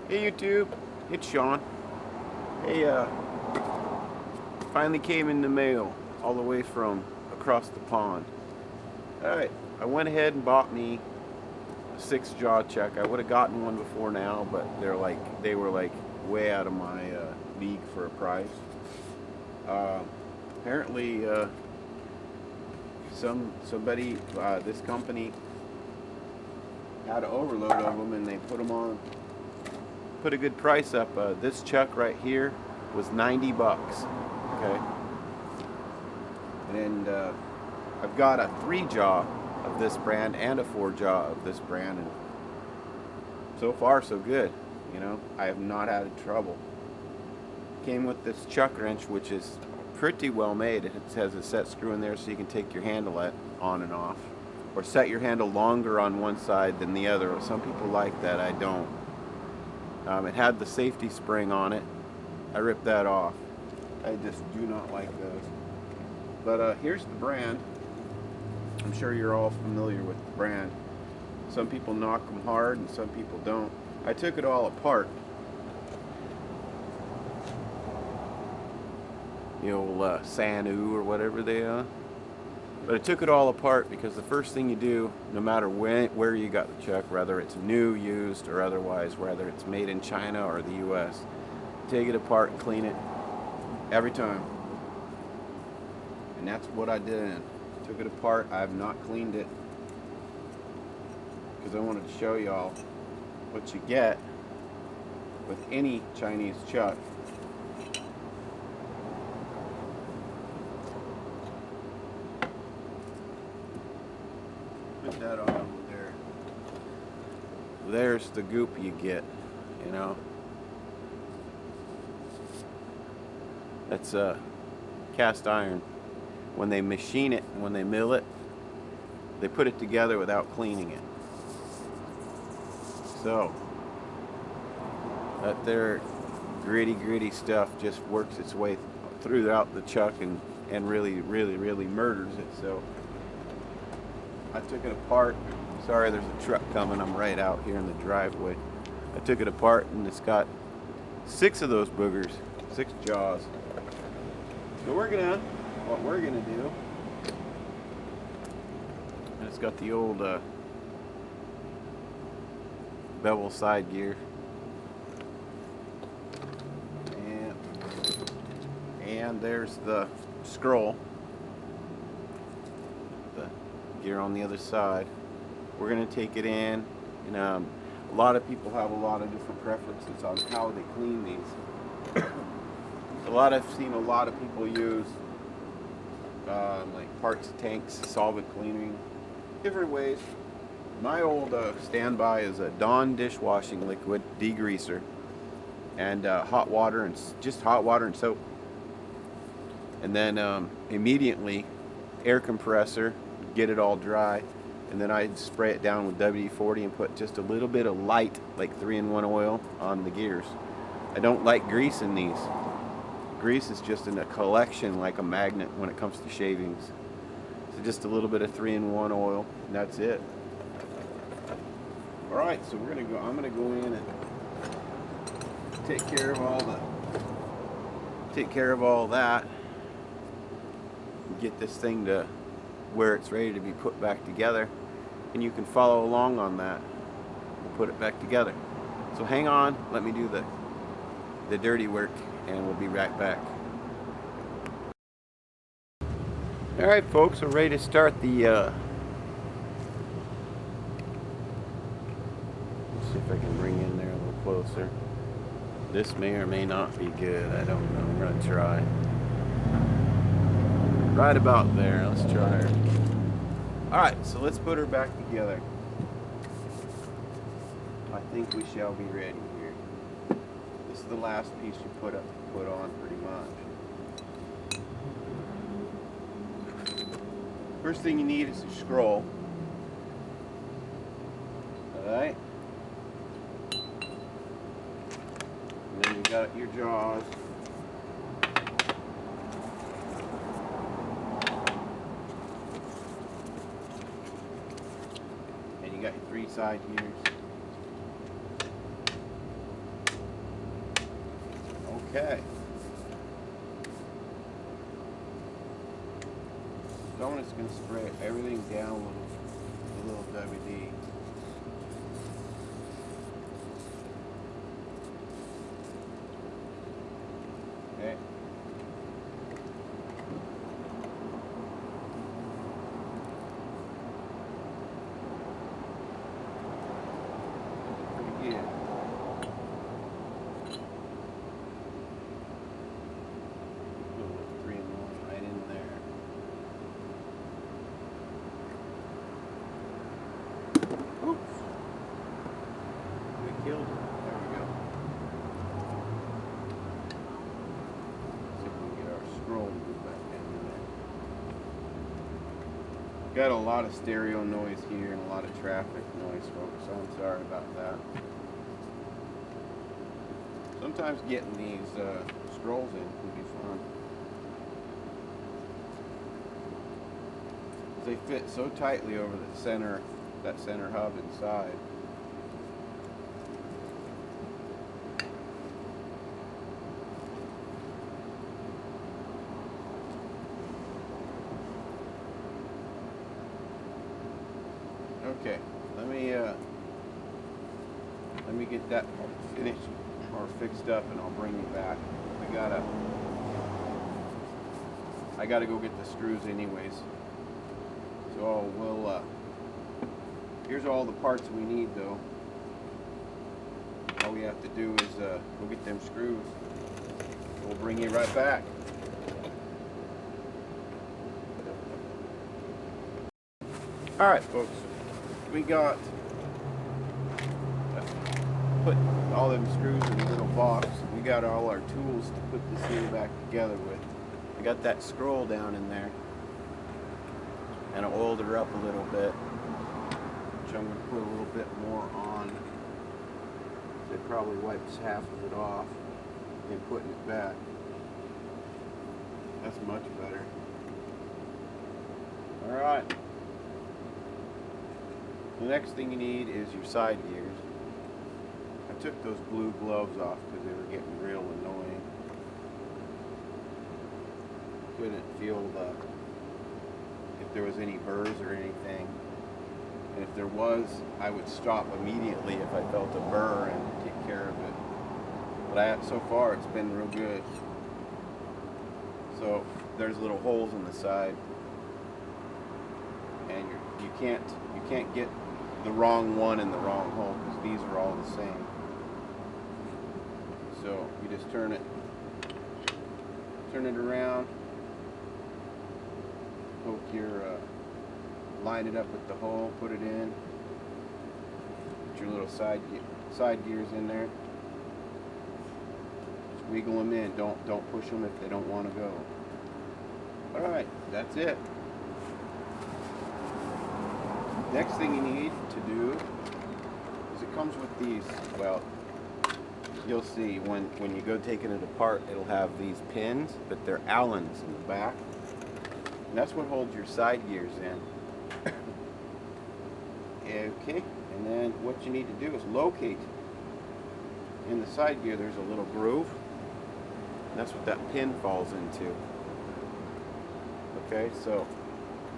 Hey YouTube, it's Sean. Hey, finally came in the mail all the way from across the pond. Alright, I went ahead and bought me a 6-jaw chuck. I would have gotten one before now, but they were like way out of my league for a price. Apparently, somebody, this company had an overload of them and they put a good price up. This chuck right here was 90 bucks. Okay. And I've got a 3-jaw of this brand and a 4-jaw of this brand, and so far so good. You know, I have not had trouble. Came with this chuck wrench, which is pretty well made. It has a set screw in there so you can take your handle on and off, or set your handle longer on one side than the other. Some people like that. I don't. It had the safety spring on it. I ripped that off. I just do not like those. But here's the brand. I'm sure you're all familiar with the brand. Some people knock them hard and some people don't. I took it all apart. The old SANOU or whatever they are. But I took it all apart because the first thing you do, no matter where you got the chuck, whether it's new, used, or otherwise, whether it's made in China or the US, take it apart and clean it every time. And that's what I did. Took it apart. I have not cleaned it because I wanted to show y'all what you get with any Chinese chuck. Put that on over there. There's the goop you get, you know. That's cast iron. When they machine it, when they mill it, they put it together without cleaning it. So that there gritty stuff just works its way throughout the chuck and really murders it. So I took it apart. Sorry, there's a truck coming. I'm right out here in the driveway. I took it apart and it's got 6 of those boogers, 6 jaws. So what we're gonna do, and it's got the old bevel side gear, and there's the scroll, the gear on the other side. We're gonna take it in, and a lot of people have a lot of different preferences on how they clean these. I've seen a lot of people use like parts tanks, solvent cleaning, different ways. My old standby is a Dawn dishwashing liquid degreaser and hot water and soap, and then immediately air compressor, get it all dry, and then I'd spray it down with WD-40 and put just a little bit of light, like 3-in-1 oil on the gears. I don't like grease in these. Grease is just in a collection like a magnet when it comes to shavings. So just a little bit of 3-in-1 oil, and that's it. Alright, so I'm gonna go in and take care of all that. Get this thing to where it's ready to be put back together. And you can follow along on that. We'll put it back together. So hang on, let me do the dirty work, and we'll be right back. Alright folks, we're ready to start the let's see if I can bring in there a little closer. This may or may not be good, I don't know. We're gonna try. Right about there, let's try her. Alright, so let's put her back together. I think we shall be ready here. This is the last piece you put on pretty much. First thing you need is a scroll. Alright. And then you got your jaws. And you got your 3 side gears. Okay. So I'm just going to spray everything down with a little WD. Okay. Pretty good. Put a little 3-in-1 right in there. Oops. We killed it. There we go. See if we can get our scroll moved back down there. Got a lot of stereo noise here and a lot of traffic noise, folks, so I'm sorry about that. Sometimes getting these scrolls in can be fun. They fit so tightly over the center, that center hub inside. Okay, let me get that finished or fixed up, and I'll bring you back. I gotta go get the screws anyways. So we'll here's all the parts we need though. All we have to do is go get them screws. We'll bring you right back. Alright folks, we got put all them screws in a little box. We got all our tools to put this thing back together with. I got that scroll down in there, and I oiled her up a little bit, which I'm going to put a little bit more on. It probably wipes half of it off and putting it back. That's much better. Alright. The next thing you need is your side gears. I took those blue gloves off because they were getting real annoying. Couldn't feel if there was any burrs or anything. And if there was, I would stop immediately if I felt a burr and take care of it. But so far it's been real good. So there's little holes in the side, and you can't get the wrong one in the wrong hole because these are all the same. So you just turn it around, poke line it up with the hole, put it in, put your little side gears in there. Just wiggle them in. Don't push them if they don't want to go. All right, that's it. Next thing you need to do is it comes with these. Well, you'll see when you go taking it apart, it'll have these pins, but they're Allens in the back. And that's what holds your side gears in. Okay, and then what you need to do is locate. In the side gear there's a little groove. And that's what that pin falls into. Okay, so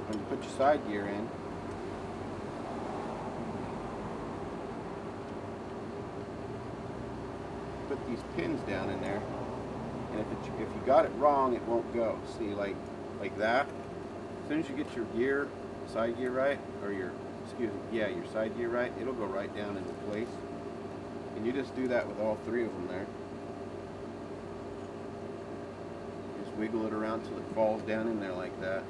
when you put your side gear in, put these pins down in there, and if you got it wrong, it won't go. See, like that. As soon as you get your side gear right, or your side gear right, it'll go right down into place. And you just do that with all three of them there. Just wiggle it around till it falls down in there like that.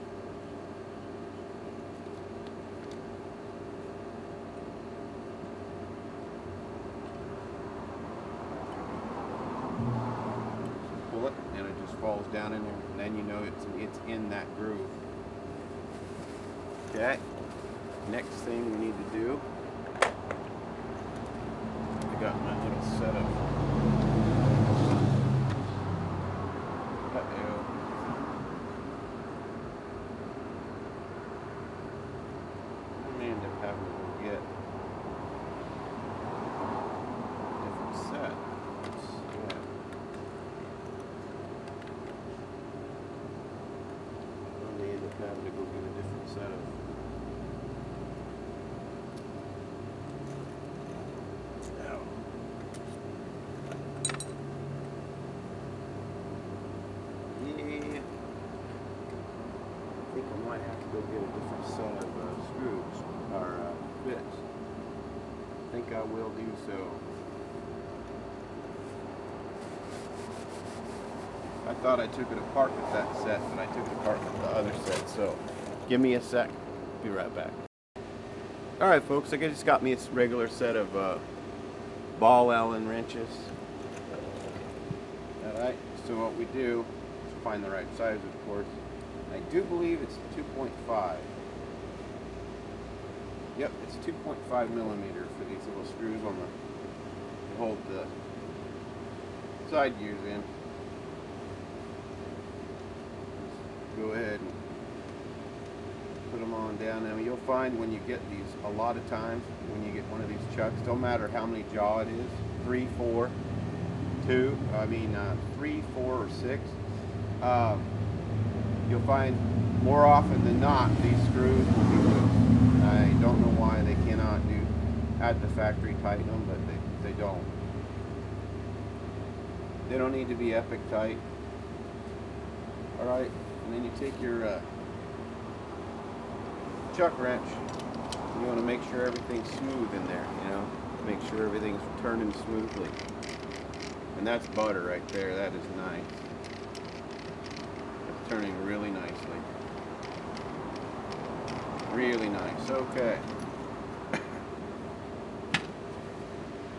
Pull it, and it just falls down in there, and then you know it's in that groove. Okay. Next thing we need to do, I got my little setup. Uh-oh. I may end up having to go get a different set. having to go get a different set of I think I might have to go get a different set of screws or bits. I think I will do so. I thought I took it apart with that set, but I took it apart with the other set. So give me a sec. Be right back. Alright folks, I just got me a regular set of ball Allen wrenches. Alright, so what we do is find the right size, of course. I do believe it's 2.5. Yep, it's 2.5 millimeter for these little screws on the to hold the side gears in. Just go ahead and put them on down. Now you'll find when you get these, a lot of times when you get one of these chucks, don't matter how many jaw it is, 3, 4, 2, 3, 4, or 6. You'll find more often than not these screws will be loose. I don't know why they cannot do at the factory tighten them, but they don't. They don't need to be epic tight. Alright, and then you take your chuck wrench. You want to make sure everything's smooth in there, you know, make sure everything's turning smoothly. And that's butter right there. That is nice. It's turning really nicely. Really nice. Okay.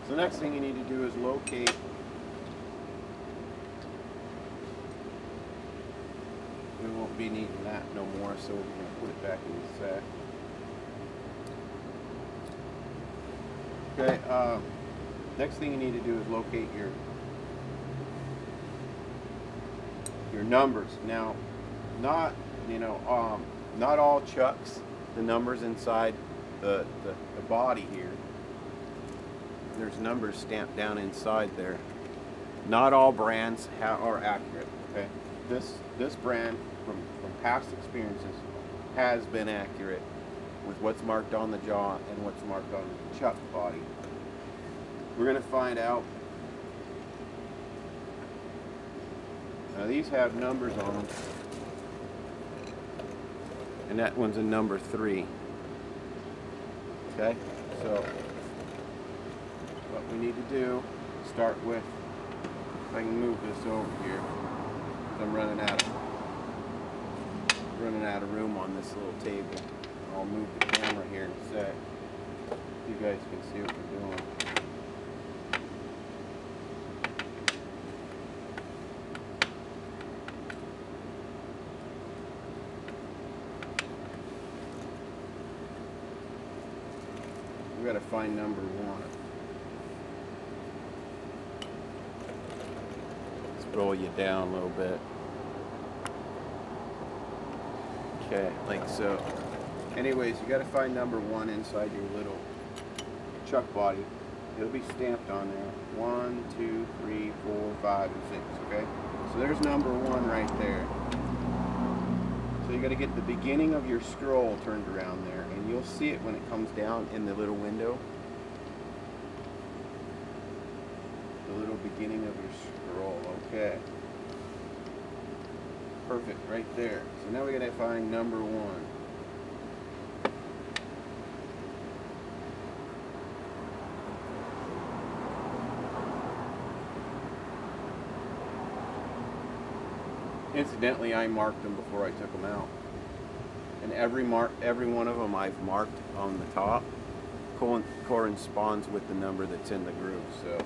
So next thing you need to do is locate we won't be needing that no more, so we're going to put it back in the sack. Okay, next thing you need to do is locate your numbers. Now, not all chucks, the numbers inside the body here, there's numbers stamped down inside there. Not all brands are accurate. Okay, this brand from past experiences has been accurate with what's marked on the jaw and what's marked on the chuck body. We're going to find out. Now these have numbers on them, and that one's a number 3. Okay, so what we need to do, start with, if I can move this over here, I'm running out of room on this little table. I'll move the camera here in a sec. You guys can see what we're doing. We gotta find number 1. Let's roll you down a little bit. Okay, like so. Anyways, you gotta find number 1 inside your little chuck body. It'll be stamped on there. 1, 2, 3, 4, 5, and 6. Okay? So there's number 1 right there. So you gotta get the beginning of your scroll turned around there, and you'll see it when it comes down in the little window. The little beginning of your scroll. Okay. Perfect, right there. So now we gotta find number 1. Incidentally, I marked them before I took them out, and every one of them I've marked on the top corresponds with the number that's in the groove. So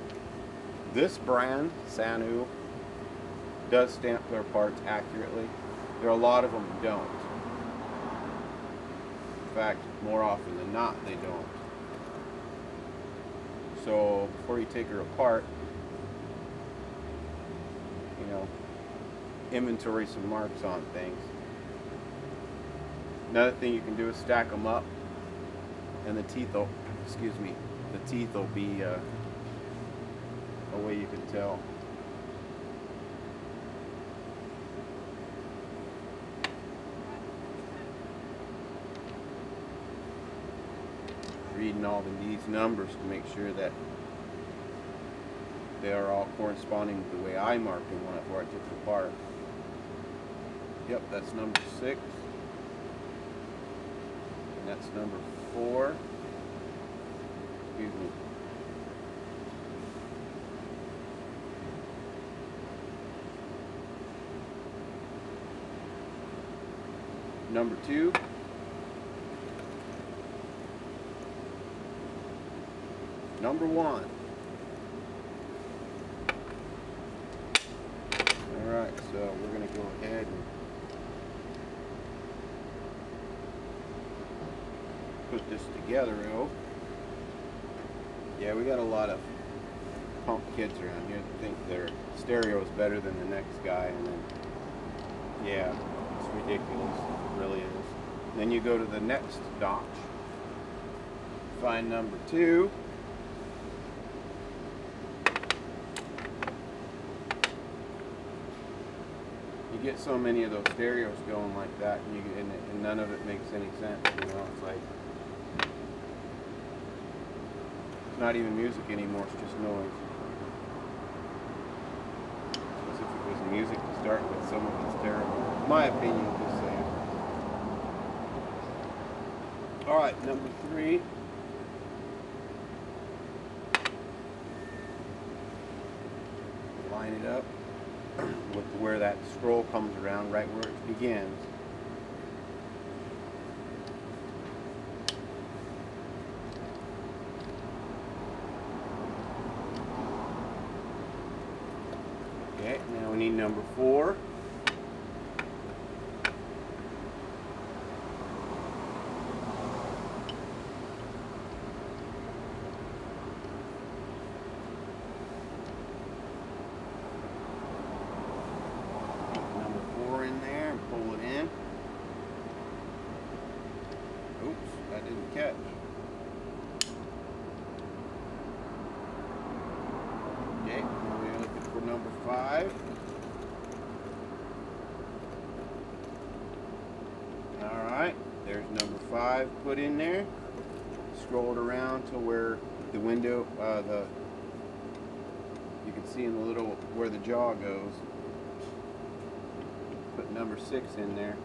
this brand, SANOU, does stamp their parts accurately. There are a lot of them who don't. In fact, more often than not, they don't. So before you take her apart, inventory some marks on things. Another thing you can do is stack them up, and the teeth will be a way you can tell. reading all these numbers to make sure that they are all corresponding to the way I marked them before I took it apart. Yep, that's number 6. And that's number 4. Excuse me. Number 2. Number 1. Alright, so we're going to go ahead and put this together, Yeah, we got a lot of pump kids around here that think their stereo is better than the next guy, and then, yeah, it's ridiculous. It really is. Then you go to the next notch, find number 2. You get so many of those stereos going like that, and none of it makes any sense. You know, it's like it's not even music anymore; it's just noise. As if it was music to start with, some of it's terrible. My opinion, just saying. All right, number 3. Line it up with where that scroll comes around, right where it begins. Okay, now we need number 4. Pull it in. Oops, I didn't catch. Okay, now we're looking for number 5. Alright, there's number 5 put in there. Scroll it around to where the window, you can see in the little, where the jaw goes. Put number 6 in there.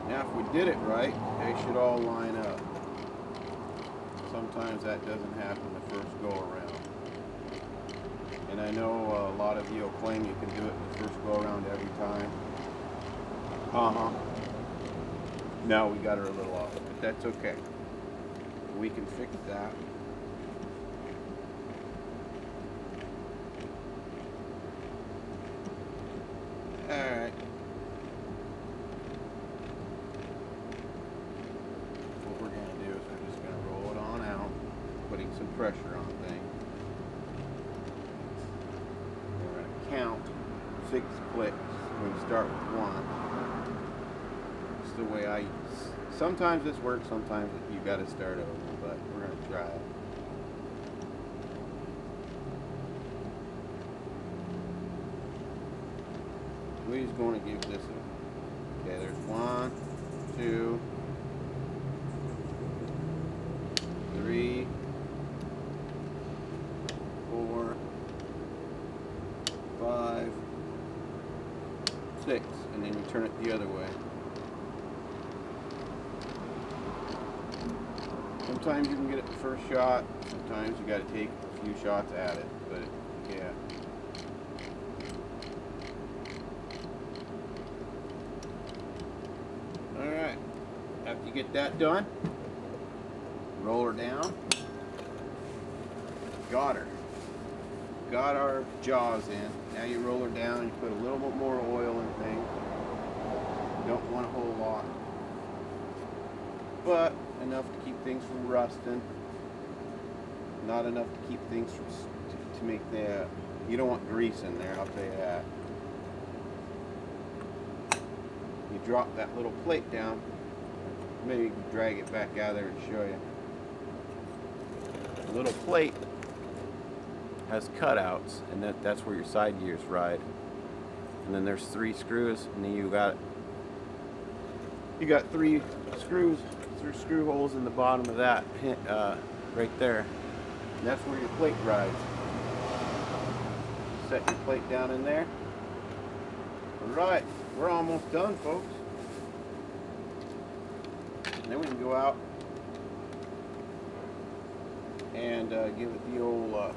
Now if we did it right, they should all line up. Sometimes that doesn't happen the first go around. And I know a lot of you will claim you can do it the first go around every time. No, we got her a little off, but that's okay. We can fix that. Alright. What we're going to do is we're just going to roll it on out, putting some pressure on things. We're going to count 6 clicks. We're going to start with 1. It's the way I... Sometimes this works, sometimes you got to start over, but we're going to try it. We're just going to give this a... Okay, there's 1, 2, 3, 4, 5, 6, and then you turn it the other way. Sometimes you can get it the first shot, sometimes you got to take a few shots at it, but yeah. Alright, after you get that done, roll her down. Got her. Got our jaws in. Now you roll her down and you put a little bit more oil in things. You don't want a whole lot, but enough to keep things from rusting. Not enough to keep things from to make the... you don't want grease in there, I'll tell you that. You drop that little plate down. Maybe you can drag it back out of there and show you. The little plate has cutouts, and that's where your side gears ride. and then there's 3 screws, and then you got 3 screws, 3 screw holes in the bottom of that right there, and that's where your plate rides. Set your plate down in there. Alright, we're almost done, folks. And then we can go out and give it the old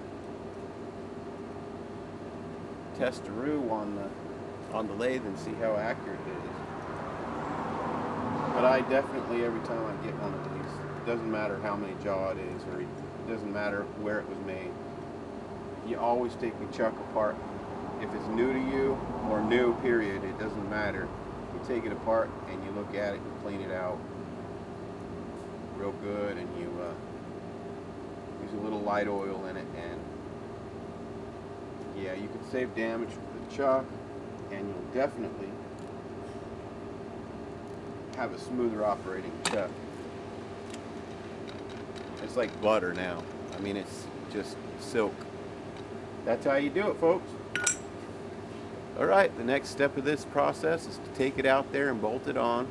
testaroo on the lathe and see how accurate it is. But I definitely, every time I get one of these, it doesn't matter how many jaw it is, or it doesn't matter where it was made, you always take the chuck apart. If it's new to you, or new period, it doesn't matter. You take it apart and you look at it, you clean it out real good, and you use a little light oil in it, and yeah, you can save damage with the chuck, and you'll definitely have a smoother operating chuck. It's like butter now. I mean, it's just silk. That's how you do it, folks. Alright, the next step of this process is to take it out there and bolt it on,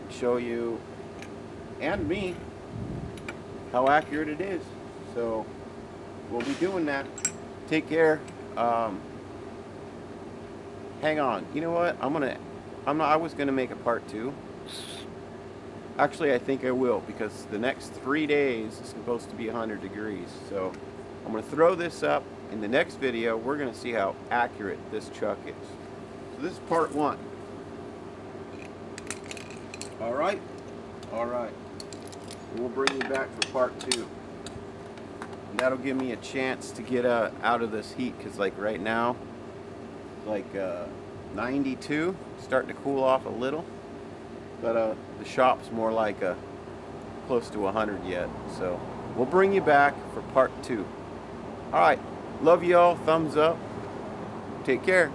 show you and me how accurate it is. So we'll be doing that. Take care. Hang on. You know what? I was gonna make a part 2. Actually, I think I will, because the next 3 days is supposed to be 100 degrees. So I'm gonna throw this up. In the next video, we're gonna see how accurate this chuck is. So this is part 1. All right. We'll bring you back for part 2. And that'll give me a chance to get out of this heat, because like right now, like 92, starting to cool off a little, but the shop's more like close to 100 yet. So we'll bring you back for part 2. All right, love y'all. Thumbs up. Take care.